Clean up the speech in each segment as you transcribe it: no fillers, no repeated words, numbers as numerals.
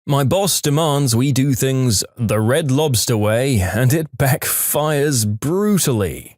My boss demands we do things the Red Lobster way, and it backfires brutally.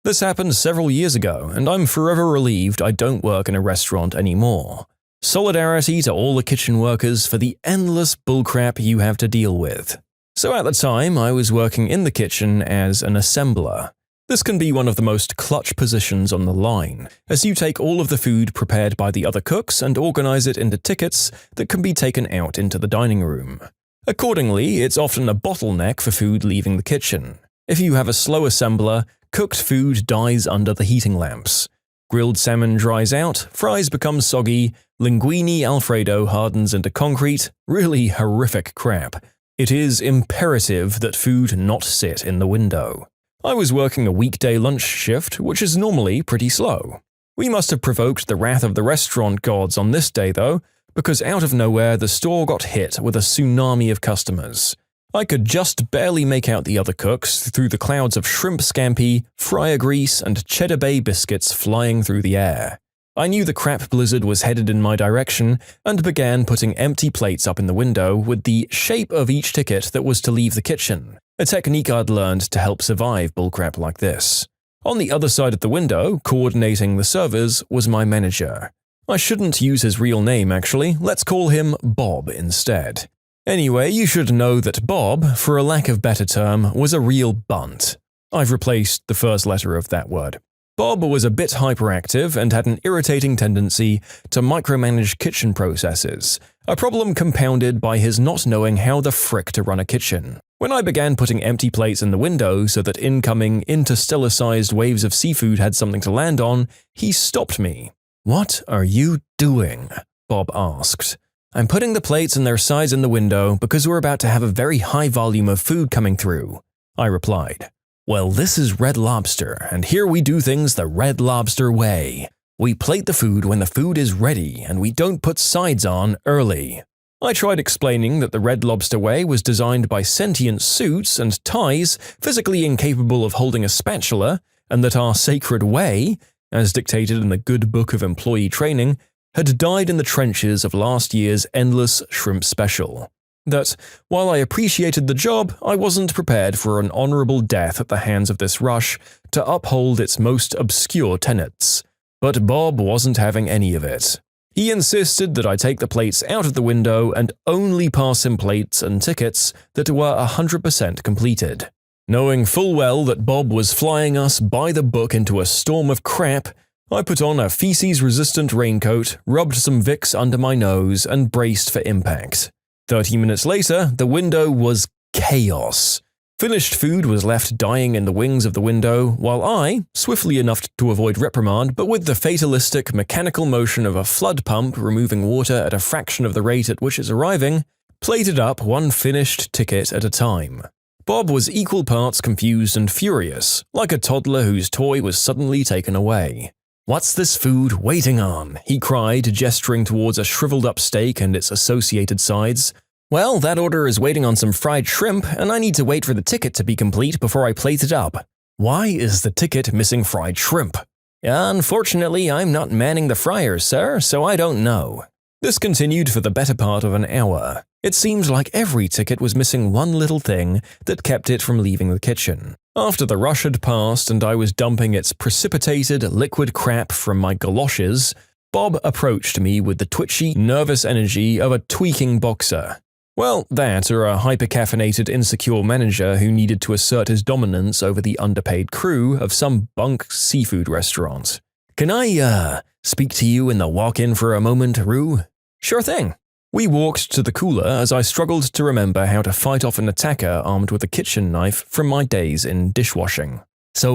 This happened several years ago, and I'm forever relieved I don't work in a restaurant anymore. Solidarity to all the kitchen workers for the endless bullcrap you have to deal with. So at the time, I was working in the kitchen as an assembler. This can be one of the most clutch positions on the line, as you take all of the food prepared by the other cooks and organize it into tickets that can be taken out into the dining room. Accordingly, it's often a bottleneck for food leaving the kitchen. If you have a slow assembler, cooked food dies under the heating lamps. Grilled salmon dries out, fries become soggy, linguine Alfredo hardens into concrete, really horrific crap. It is imperative that food not sit in the window. I was working a weekday lunch shift, which is normally pretty slow. We must have provoked the wrath of the restaurant gods on this day though, because out of nowhere the store got hit with a tsunami of customers. I could just barely make out the other cooks through the clouds of shrimp scampi, fryer grease, and cheddar bay biscuits flying through the air. I knew the crap blizzard was headed in my direction and began putting empty plates up in the window with the shape of each ticket that was to leave the kitchen, a technique I'd learned to help survive bullcrap like this. On the other side of the window, coordinating the servers, was my manager. I shouldn't use his real name actually, let's call him Bob instead. Anyway, you should know that Bob, for a lack of better term, was a real bunt. I've replaced the first letter of that word. Bob was a bit hyperactive and had an irritating tendency to micromanage kitchen processes, a problem compounded by his not knowing how the frick to run a kitchen. When I began putting empty plates in the window so that incoming interstellar-sized waves of seafood had something to land on, he stopped me. "What are you doing?" Bob asked. "I'm putting the plates and their size in the window because we're about to have a very high volume of food coming through," I replied. "Well, this is Red Lobster, and here we do things the Red Lobster way. We plate the food when the food is ready, and we don't put sides on early." I tried explaining that the Red Lobster way was designed by sentient suits and ties physically incapable of holding a spatula, and that our sacred way, as dictated in the Good Book of Employee Training, had died in the trenches of last year's endless shrimp special. That, while I appreciated the job, I wasn't prepared for an honorable death at the hands of this rush to uphold its most obscure tenets. But Bob wasn't having any of it. He insisted that I take the plates out of the window and only pass him plates and tickets that were 100% completed. Knowing full well that Bob was flying us by the book into a storm of crap, I put on a feces-resistant raincoat, rubbed some Vicks under my nose, and braced for impact. 30 minutes later, the window was chaos. Finished food was left dying in the wings of the window, while I, swiftly enough to avoid reprimand but with the fatalistic mechanical motion of a flood pump removing water at a fraction of the rate at which it's arriving, plated up one finished ticket at a time. Bob was equal parts confused and furious, like a toddler whose toy was suddenly taken away. "What's this food waiting on?" he cried, gesturing towards a shriveled-up steak and its associated sides. "Well, that order is waiting on some fried shrimp, and I need to wait for the ticket to be complete before I plate it up." "Why is the ticket missing fried shrimp?" "Unfortunately, I'm not manning the fryers, sir, so I don't know." This continued for the better part of an hour. It seemed like every ticket was missing one little thing that kept it from leaving the kitchen. After the rush had passed and I was dumping its precipitated liquid crap from my galoshes, Bob approached me with the twitchy, nervous energy of a tweaking boxer. Well, that or a hyper-caffeinated insecure manager who needed to assert his dominance over the underpaid crew of some bunk seafood restaurant. "Can I, speak to you in the walk-in for a moment, Rue?" "Sure thing." We walked to the cooler as I struggled to remember how to fight off an attacker armed with a kitchen knife from my days in dishwashing. "So,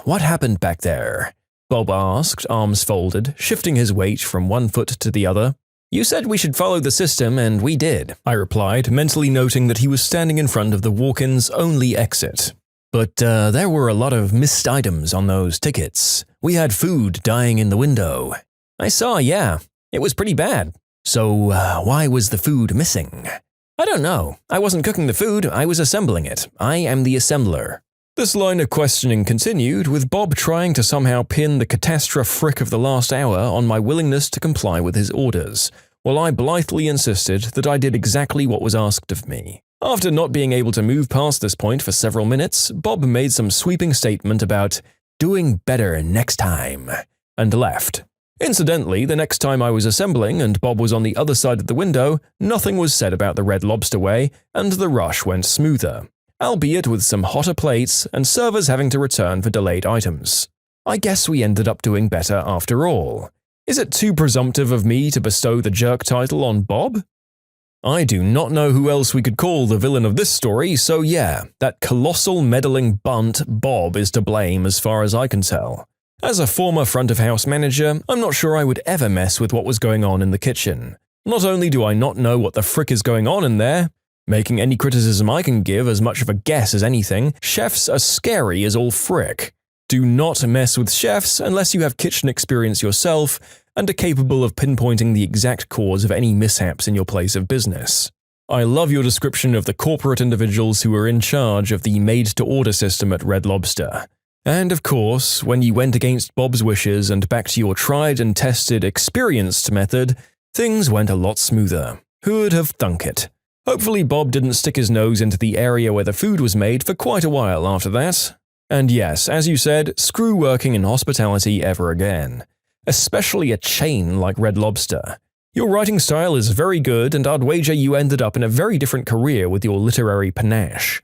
what happened back there?" Bob asked, arms folded, shifting his weight from one foot to the other. "You said we should follow the system, and we did," I replied, mentally noting that he was standing in front of the walk-in's only exit. "But there were a lot of missed items on those tickets. We had food dying in the window." "I saw, yeah. It was pretty bad." "So, why was the food missing?" "I don't know. I wasn't cooking the food, I was assembling it. I am the assembler." This line of questioning continued, with Bob trying to somehow pin the catastrophe frick of the last hour on my willingness to comply with his orders, while I blithely insisted that I did exactly what was asked of me. After not being able to move past this point for several minutes, Bob made some sweeping statement about doing better next time, and left. Incidentally, the next time I was assembling and Bob was on the other side of the window, nothing was said about the Red Lobster way, and the rush went smoother, albeit with some hotter plates and servers having to return for delayed items. I guess we ended up doing better after all. Is it too presumptive of me to bestow the jerk title on Bob? I do not know who else we could call the villain of this story, so yeah, that colossal meddling bunt Bob is to blame as far as I can tell. As a former front-of-house manager, I'm not sure I would ever mess with what was going on in the kitchen. Not only do I not know what the frick is going on in there, making any criticism I can give as much of a guess as anything, chefs are scary as all frick. Do not mess with chefs unless you have kitchen experience yourself and are capable of pinpointing the exact cause of any mishaps in your place of business. I love your description of the corporate individuals who were in charge of the made-to-order system at Red Lobster. And of course, when you went against Bob's wishes and back to your tried and tested, experienced method, things went a lot smoother. Who'd have thunk it? Hopefully Bob didn't stick his nose into the area where the food was made for quite a while after that. And yes, as you said, screw working in hospitality ever again. Especially a chain like Red Lobster. Your writing style is very good, and I'd wager you ended up in a very different career with your literary panache.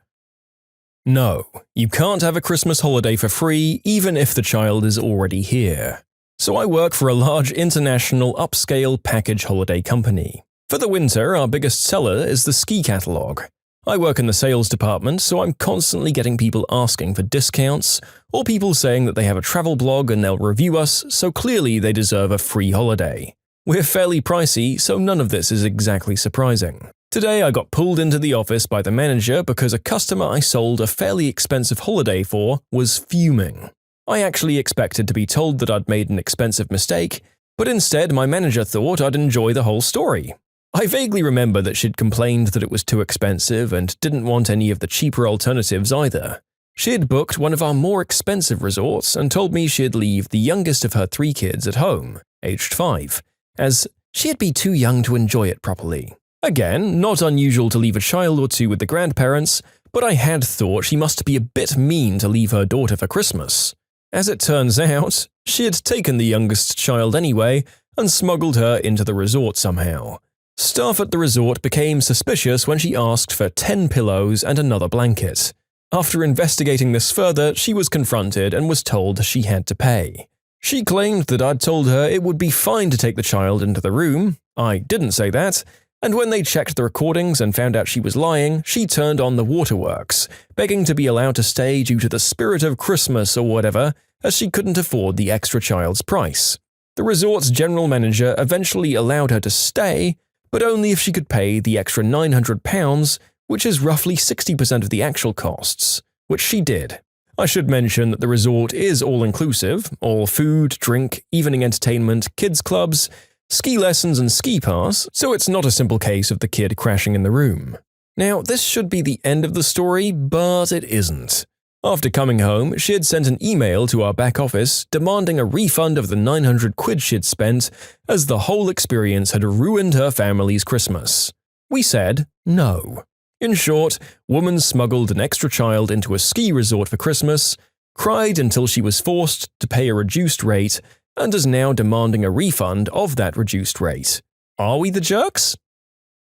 No, you can't have a Christmas holiday for free even if the child is already here. So I work for a large international upscale package holiday company. For the winter, our biggest seller is the ski catalog. I work in the sales department, so I'm constantly getting people asking for discounts, or people saying that they have a travel blog and they'll review us, so clearly they deserve a free holiday. We're fairly pricey, so none of this is exactly surprising. Today I got pulled into the office by the manager because a customer I sold a fairly expensive holiday for was fuming. I actually expected to be told that I'd made an expensive mistake, but instead my manager thought I'd enjoy the whole story. I vaguely remember that she'd complained that it was too expensive and didn't want any of the cheaper alternatives either. She had booked one of our more expensive resorts and told me she'd leave the youngest of her 3 kids at home, aged 5, as she'd be too young to enjoy it properly. Again, not unusual to leave a child or 2 with the grandparents, but I had thought she must be a bit mean to leave her daughter for Christmas. As it turns out, she had taken the youngest child anyway and smuggled her into the resort somehow. Staff at the resort became suspicious when she asked for 10 pillows and another blanket. After investigating this further, she was confronted and was told she had to pay. She claimed that I'd told her it would be fine to take the child into the room. I didn't say that. And when they checked the recordings and found out she was lying, she turned on the waterworks, begging to be allowed to stay due to the spirit of Christmas or whatever, as she couldn't afford the extra child's price. The resort's general manager eventually allowed her to stay, but only if she could pay the extra £900, which is roughly 60% of the actual costs, which she did. I should mention that the resort is all-inclusive, all food, drink, evening entertainment, kids' clubs, ski lessons and ski pass, so it's not a simple case of the kid crashing in the room. Now, this should be the end of the story, but it isn't. After coming home, she had sent an email to our back office demanding a refund of the 900 quid she'd spent, as the whole experience had ruined her family's Christmas. We said no. In short, woman smuggled an extra child into a ski resort for Christmas, cried until she was forced to pay a reduced rate, and is now demanding a refund of that reduced rate. Are we the jerks?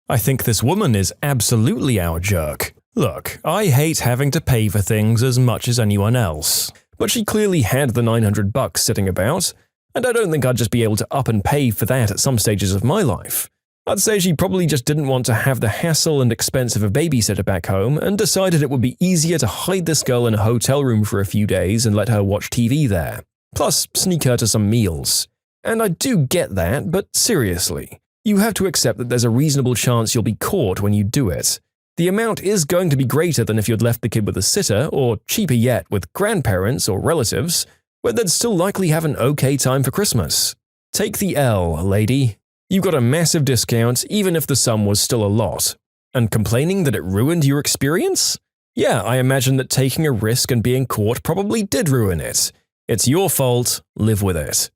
I think this woman is absolutely our jerk. Look, I hate having to pay for things as much as anyone else, but she clearly had the $900 sitting about, and I don't think I'd just be able to up and pay for that at some stages of my life. I'd say she probably just didn't want to have the hassle and expense of a babysitter back home and decided it would be easier to hide this girl in a hotel room for a few days and let her watch TV there, plus sneak her to some meals. And I do get that, but seriously, you have to accept that there's a reasonable chance you'll be caught when you do it. The amount is going to be greater than if you'd left the kid with a sitter, or cheaper yet, with grandparents or relatives, where they'd still likely have an okay time for Christmas. Take the L, lady. You got a massive discount even if the sum was still a lot. And complaining that it ruined your experience? Yeah, I imagine that taking a risk and being caught probably did ruin it. It's your fault, live with it.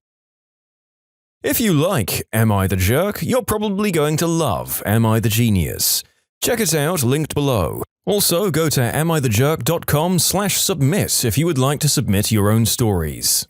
If you like Am I the Jerk, you're probably going to love Am I the Genius. Check it out, linked below. Also, go to amithejerk.com/submit if you would like to submit your own stories.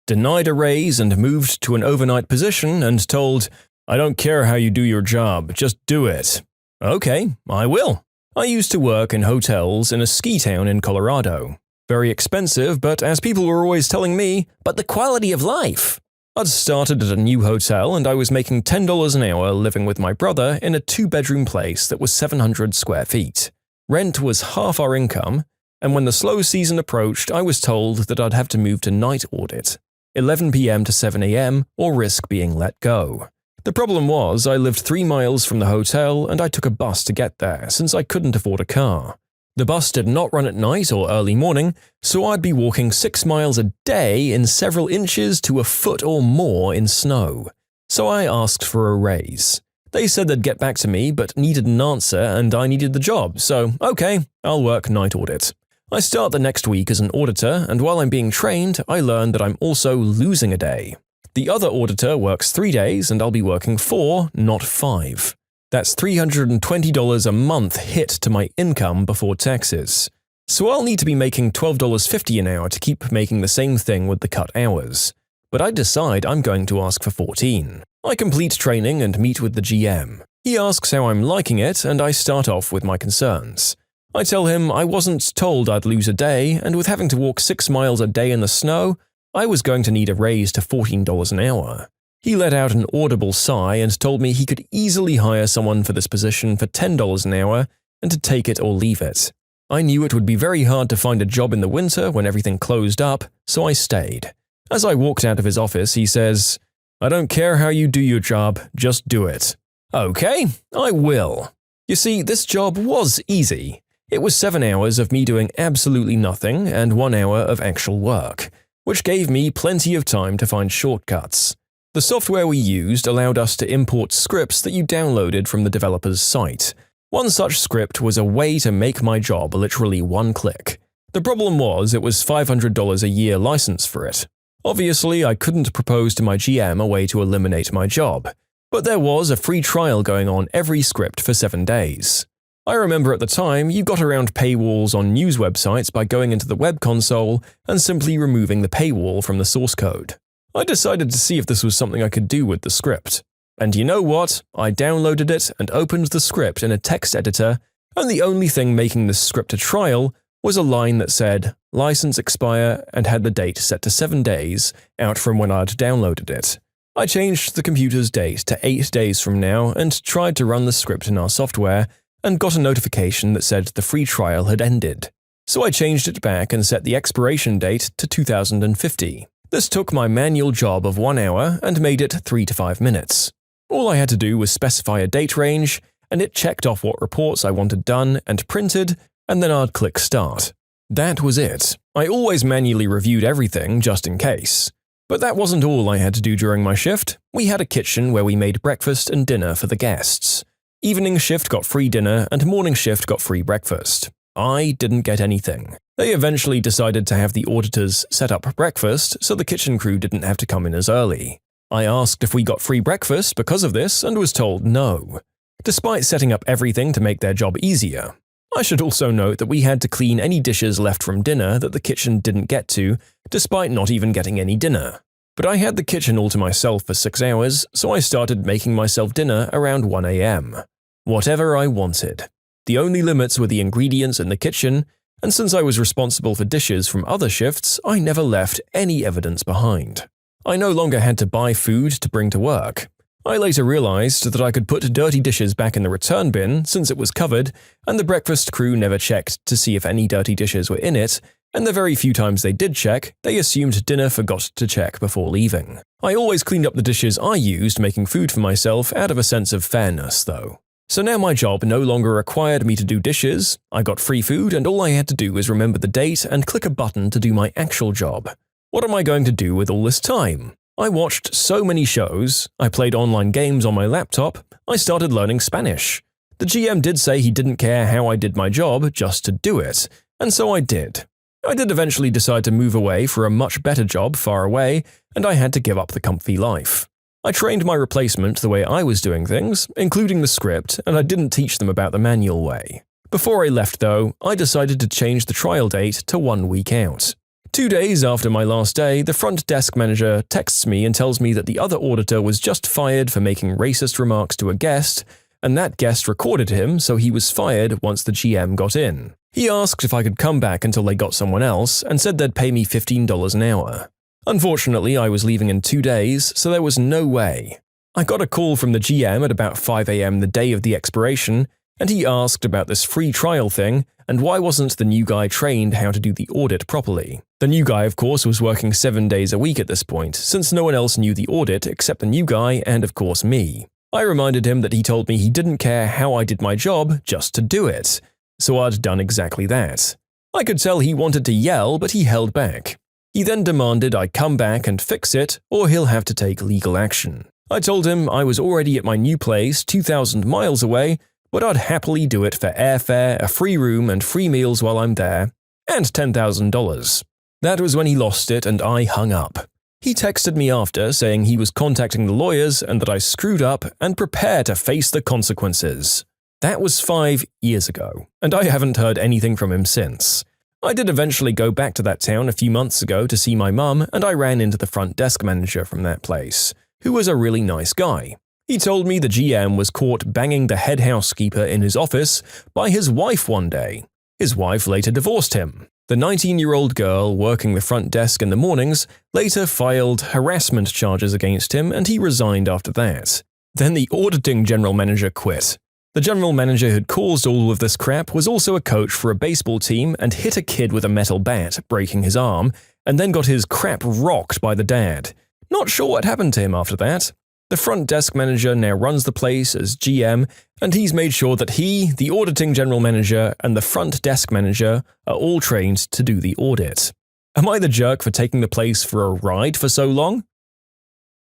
Denied a raise and moved to an overnight position and told, "I don't care how you do your job, just do it." Okay, I will. I used to work in hotels in a ski town in Colorado. Very expensive, but as people were always telling me, but the quality of life. I'd started at a new hotel and I was making $10 an hour living with my brother in a 2-bedroom place that was 700 square feet. Rent was half our income, and when the slow season approached, I was told that I'd have to move to night audit, 11 p.m. to 7 a.m., or risk being let go. The problem was I lived 3 miles from the hotel and I took a bus to get there since I couldn't afford a car. The bus did not run at night or early morning, so I'd be walking 6 miles a day in several inches to a foot or more in snow. So I asked for a raise. They said they'd get back to me but needed an answer and I needed the job, so okay, I'll work night audit. I start the next week as an auditor, and while I'm being trained, I learn that I'm also losing a day. The other auditor works 3 days and I'll be working 4, not 5. That's $320 a month hit to my income before taxes. So I'll need to be making $12.50 an hour to keep making the same thing with the cut hours. But I decide I'm going to ask for 14. I complete training and meet with the GM. He asks how I'm liking it and I start off with my concerns. I tell him I wasn't told I'd lose a day, and with having to walk 6 miles a day in the snow, I was going to need a raise to $14 an hour. He let out an audible sigh and told me he could easily hire someone for this position for $10 an hour and to take it or leave it. I knew it would be very hard to find a job in the winter when everything closed up, so I stayed. As I walked out of his office, he says, "I don't care how you do your job, just do it." Okay, I will. You see, this job was easy. It was 7 hours of me doing absolutely nothing and 1 hour of actual work, which gave me plenty of time to find shortcuts. The software we used allowed us to import scripts that you downloaded from the developer's site. One such script was a way to make my job literally 1 click. The problem was it was $500 a year license for it. Obviously, I couldn't propose to my GM a way to eliminate my job, but there was a free trial going on every script for 7 days. I remember at the time you got around paywalls on news websites by going into the web console and simply removing the paywall from the source code. I decided to see if this was something I could do with the script. And you know what? I downloaded it and opened the script in a text editor, and the only thing making this script a trial was a line that said, "License expire," and had the date set to 7 days out from when I'd downloaded it. I changed the computer's date to 8 days from now and tried to run the script in our software, and got a notification that said the free trial had ended. So I changed it back and set the expiration date to 2050. This took my manual job of 1 hour and made it 3 to 5 minutes. All I had to do was specify a date range, and it checked off what reports I wanted done and printed, and then I'd click Start. That was it. I always manually reviewed everything just in case. But that wasn't all I had to do during my shift. We had a kitchen where we made breakfast and dinner for the guests. Evening shift got free dinner and morning shift got free breakfast. I didn't get anything. They eventually decided to have the auditors set up breakfast so the kitchen crew didn't have to come in as early. I asked if we got free breakfast because of this and was told no, despite setting up everything to make their job easier. I should also note that we had to clean any dishes left from dinner that the kitchen didn't get to, despite not even getting any dinner. But I had the kitchen all to myself for 6 hours, so I started making myself dinner around 1 a.m. Whatever I wanted. The only limits were the ingredients in the kitchen, and since I was responsible for dishes from other shifts, I never left any evidence behind. I no longer had to buy food to bring to work. I later realized that I could put dirty dishes back in the return bin since it was covered, and the breakfast crew never checked to see if any dirty dishes were in it, and the very few times they did check, they assumed dinner forgot to check before leaving. I always cleaned up the dishes I used making food for myself out of a sense of fairness, though. So now my job no longer required me to do dishes, I got free food, and all I had to do was remember the date and click a button to do my actual job. What am I going to do with all this time? I watched so many shows, I played online games on my laptop, I started learning Spanish. The GM did say he didn't care how I did my job, just to do it, and so I did. I did eventually decide to move away for a much better job far away, and I had to give up the comfy life. I trained my replacement the way I was doing things, including the script, and I didn't teach them about the manual way. Before I left though, I decided to change the trial date to 1 week out. 2 days after my last day, the front desk manager texts me and tells me that the other auditor was just fired for making racist remarks to a guest, and that guest recorded him, so he was fired once the GM got in. He asked if I could come back until they got someone else, and said they'd pay me $15 an hour. Unfortunately, I was leaving in 2 days, so there was no way. I got a call from the GM at about 5 AM the day of the expiration, and he asked about this free trial thing, and why wasn't the new guy trained how to do the audit properly. The new guy, of course, was working 7 days a week at this point, since no one else knew the audit except the new guy and, of course, me. I reminded him that he told me he didn't care how I did my job, just to do it. So I'd done exactly that. I could tell he wanted to yell, but he held back. He then demanded I come back and fix it, or he'll have to take legal action. I told him I was already at my new place 2,000 miles away, but I'd happily do it for airfare, a free room, and free meals while I'm there, and $10,000. That was when he lost it and I hung up. He texted me after saying he was contacting the lawyers and that I screwed up and prepare to face the consequences. That was 5 years ago, and I haven't heard anything from him since. I did eventually go back to that town a few months ago to see my mum, and I ran into the front desk manager from that place, who was a really nice guy. He told me the GM was caught banging the head housekeeper in his office by his wife one day. His wife later divorced him. The 19-year-old girl working the front desk in the mornings later filed harassment charges against him, and he resigned after that. Then the auditing general manager quit. The general manager who'd caused all of this crap was also a coach for a baseball team and hit a kid with a metal bat, breaking his arm, and then got his crap rocked by the dad. Not sure what happened to him after that. The front desk manager now runs the place as GM, and he's made sure that he, the auditing general manager, and the front desk manager are all trained to do the audit. Am I the jerk for taking the place for a ride for so long?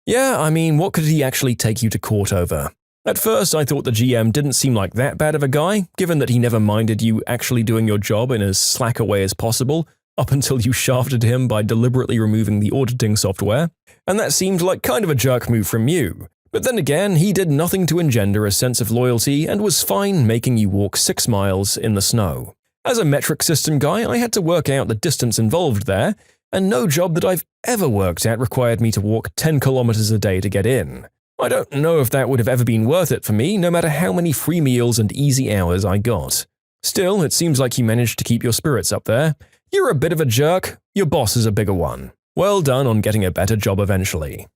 Yeah, I mean, what could he actually take you to court over? At first, I thought the GM didn't seem like that bad of a guy, given that he never minded you actually doing your job in as slack a way as possible, up until you shafted him by deliberately removing the auditing software, and that seemed like kind of a jerk move from you. But then again, he did nothing to engender a sense of loyalty and was fine making you walk 6 miles in the snow. As a metric system guy, I had to work out the distance involved there, and no job that I've ever worked at required me to walk 10 kilometers a day to get in. I don't know if that would have ever been worth it for me, no matter how many free meals and easy hours I got. Still, it seems like you managed to keep your spirits up there. You're a bit of a jerk, your boss is a bigger one. Well done on getting a better job eventually.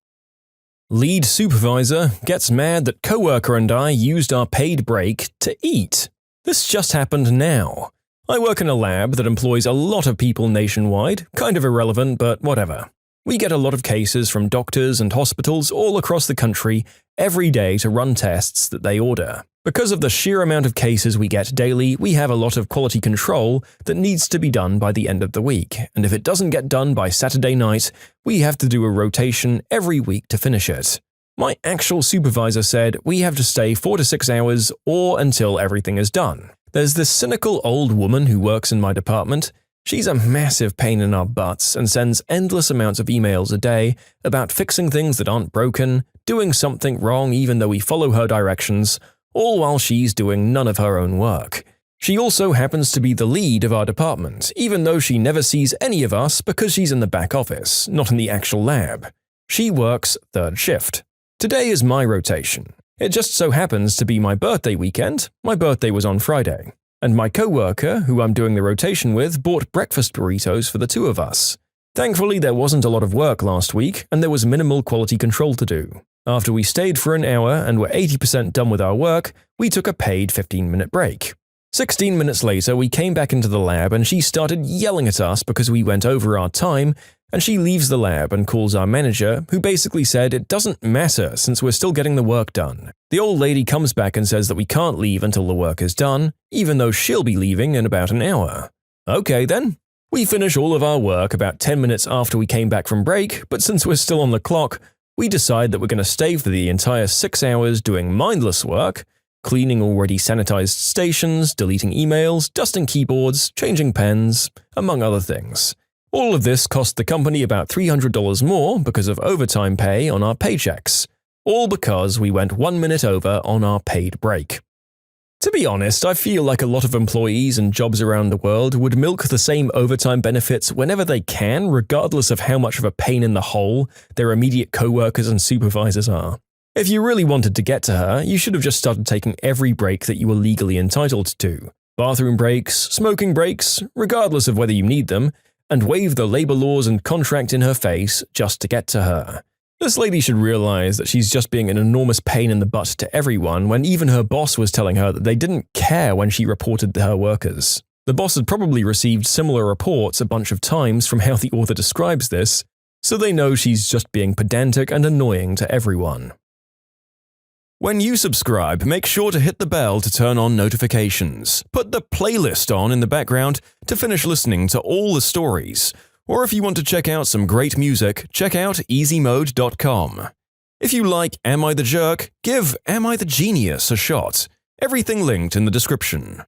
Lead supervisor gets mad that coworker and I used our paid break to eat. This just happened now. I work in a lab that employs a lot of people nationwide, kind of irrelevant, but whatever. We get a lot of cases from doctors and hospitals all across the country every day to run tests that they order. Because of the sheer amount of cases we get daily, we have a lot of quality control that needs to be done by the end of the week, and if it doesn't get done by Saturday night, we have to do a rotation every week to finish it. My actual supervisor said we have to stay 4 to 6 hours or until everything is done. There's this cynical old woman who works in my department. She's a massive pain in our butts and sends endless amounts of emails a day about fixing things that aren't broken, doing something wrong even though we follow her directions, all while she's doing none of her own work. She also happens to be the lead of our department, even though she never sees any of us because she's in the back office, not in the actual lab. She works third shift. Today is my rotation. It just so happens to be my birthday weekend. My birthday was on Friday. And my coworker, who I'm doing the rotation with, bought breakfast burritos for the two of us. Thankfully, there wasn't a lot of work last week, and there was minimal quality control to do. After we stayed for an hour and were 80% done with our work, we took a paid 15-minute break. 16 minutes later, we came back into the lab and she started yelling at us because we went over our time, and she leaves the lab and calls our manager, who basically said it doesn't matter since we're still getting the work done. The old lady comes back and says that we can't leave until the work is done, even though she'll be leaving in about an hour. Okay then. We finish all of our work about 10 minutes after we came back from break, but since we're still on the clock, we decide that we're going to stay for the entire 6 hours doing mindless work, cleaning already sanitized stations, deleting emails, dusting keyboards, changing pens, among other things. All of this cost the company about $300 more because of overtime pay on our paychecks, all because we went 1 minute over on our paid break. To be honest, I feel like a lot of employees and jobs around the world would milk the same overtime benefits whenever they can, regardless of how much of a pain in the hole their immediate co-workers and supervisors are. If you really wanted to get to her, you should have just started taking every break that you were legally entitled to. Bathroom breaks, smoking breaks, regardless of whether you need them, and wave the labor laws and contract in her face just to get to her. This lady should realize that she's just being an enormous pain in the butt to everyone when even her boss was telling her that they didn't care when she reported her workers. The boss had probably received similar reports a bunch of times from how the author describes this, so they know she's just being pedantic and annoying to everyone. When you subscribe, make sure to hit the bell to turn on notifications. Put the playlist on in the background to finish listening to all the stories. Or if you want to check out some great music, check out easymode.com. If you like Am I the Jerk, give Am I the Genius a shot. Everything linked in the description.